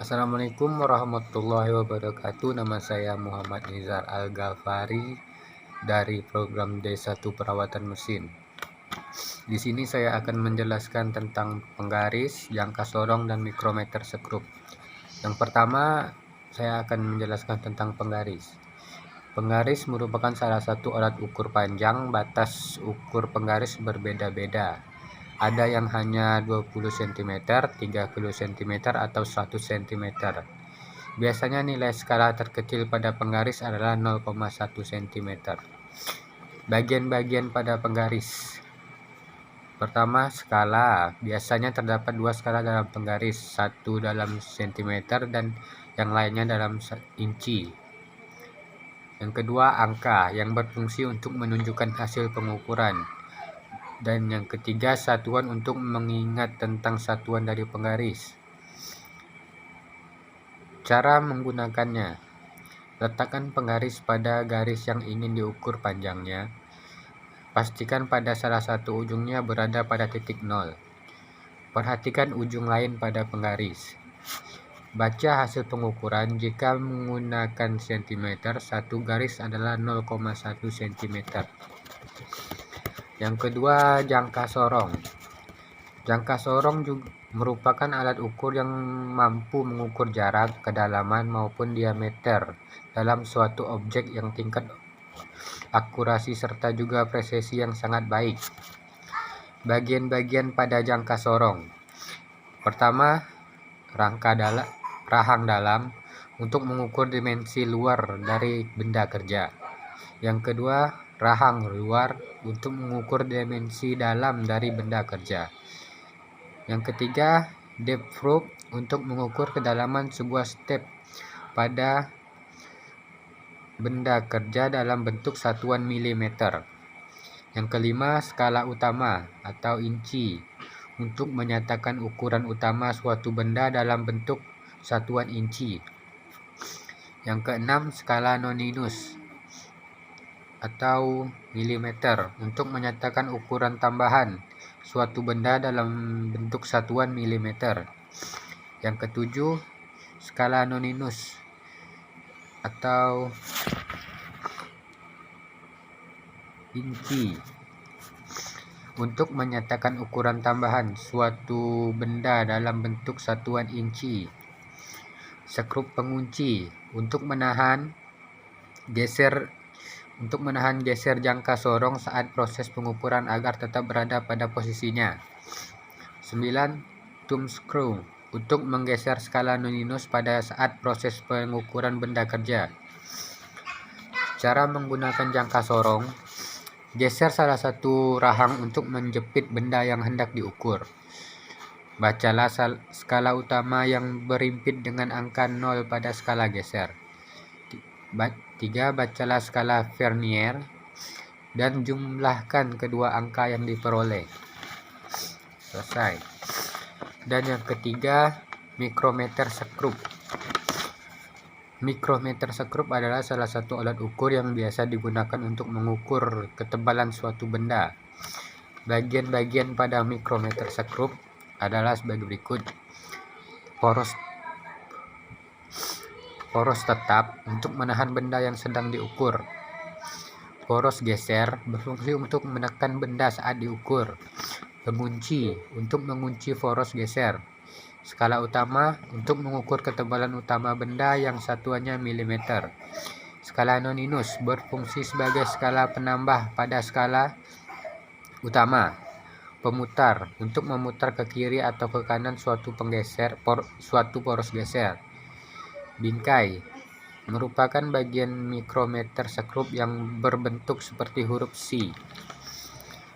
Assalamualaikum warahmatullahi wabarakatuh. Nama saya Muhammad Nizar Al-Ghafari dari program D1 Perawatan Mesin. Di sini saya akan menjelaskan tentang penggaris, jangka sorong, dan mikrometer sekrup. Yang pertama, saya akan menjelaskan tentang penggaris. Penggaris merupakan salah satu alat ukur panjang. Batas ukur penggaris berbeda-beda. Ada yang hanya 20 cm, 30 cm, atau 100 cm. Biasanya nilai skala terkecil pada penggaris adalah 0,1 cm. Bagian-bagian pada penggaris. Pertama, skala. Biasanya terdapat dua skala dalam penggaris, satu dalam cm dan yang lainnya dalam inci. Yang kedua, angka yang berfungsi untuk menunjukkan hasil pengukuran. Dan yang ketiga, satuan untuk mengingat tentang satuan dari penggaris. Cara menggunakannya: letakkan penggaris pada garis yang ingin diukur panjangnya. Pastikan pada salah satu ujungnya berada pada titik 0. Perhatikan ujung lain pada penggaris. Baca hasil pengukuran. Jika menggunakan cm, satu garis adalah 0,1 cm. Yang kedua, jangka sorong. Jangka sorong juga merupakan alat ukur yang mampu mengukur jarak, kedalaman, maupun diameter dalam suatu objek yang tingkat akurasi serta juga presisi yang sangat baik. Bagian-bagian pada jangka sorong. Pertama, rahang dalam untuk mengukur dimensi luar dari benda kerja. Yang kedua, rahang luar untuk mengukur dimensi dalam dari benda kerja. Yang ketiga, depth probe untuk mengukur kedalaman sebuah step pada benda kerja dalam bentuk satuan milimeter. Yang kelima, skala utama atau inci untuk menyatakan ukuran utama suatu benda dalam bentuk satuan inci. Yang keenam, skala noninus atau milimeter untuk menyatakan ukuran tambahan suatu benda dalam bentuk satuan milimeter. Yang ketujuh, skala noninus atau inci untuk menyatakan ukuran tambahan suatu benda dalam bentuk satuan inci. Sekrup pengunci untuk menahan geser jangka sorong saat proses pengukuran agar tetap berada pada posisinya. 9. Thumb screw untuk menggeser skala noninus pada saat proses pengukuran benda kerja. Cara menggunakan jangka sorong: geser salah satu rahang untuk menjepit benda yang hendak diukur. Bacalah skala utama yang berimpit dengan angka 0 pada skala geser. 3. Bacalah skala vernier dan jumlahkan kedua angka yang diperoleh. Selesai. Dan yang ketiga, mikrometer sekrup. Mikrometer sekrup adalah salah satu alat ukur yang biasa digunakan untuk mengukur ketebalan suatu benda. Bagian-bagian pada mikrometer sekrup adalah sebagai berikut. Poros tetap untuk menahan benda yang sedang diukur. Poros geser berfungsi untuk menekan benda saat diukur. Pengunci untuk mengunci poros geser. Skala utama untuk mengukur ketebalan utama benda yang satuannya milimeter. Skala noninus berfungsi sebagai skala penambah pada skala utama. Pemutar untuk memutar ke kiri atau ke kanan suatu poros geser. Bingkai merupakan bagian mikrometer sekrup yang berbentuk seperti huruf C.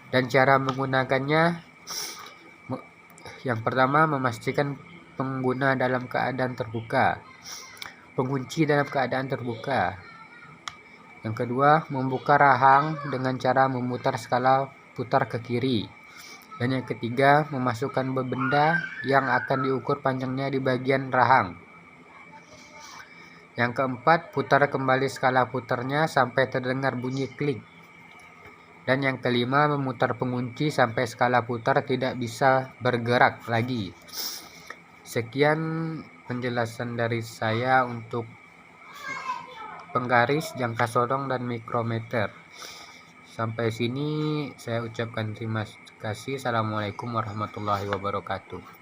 Dan cara menggunakannya: yang pertama, memastikan pengguna dalam keadaan terbuka. Pengunci dalam keadaan terbuka. Yang kedua, membuka rahang dengan cara memutar skala putar ke kiri. Dan yang ketiga, memasukkan benda yang akan diukur panjangnya di bagian rahang. Yang keempat, putar kembali skala putarnya sampai terdengar bunyi klik. Dan yang kelima, memutar pengunci sampai skala putar tidak bisa bergerak lagi. Sekian penjelasan dari saya untuk penggaris, jangka sodong, dan mikrometer. Sampai sini saya ucapkan terima kasih. Assalamualaikum warahmatullahi wabarakatuh.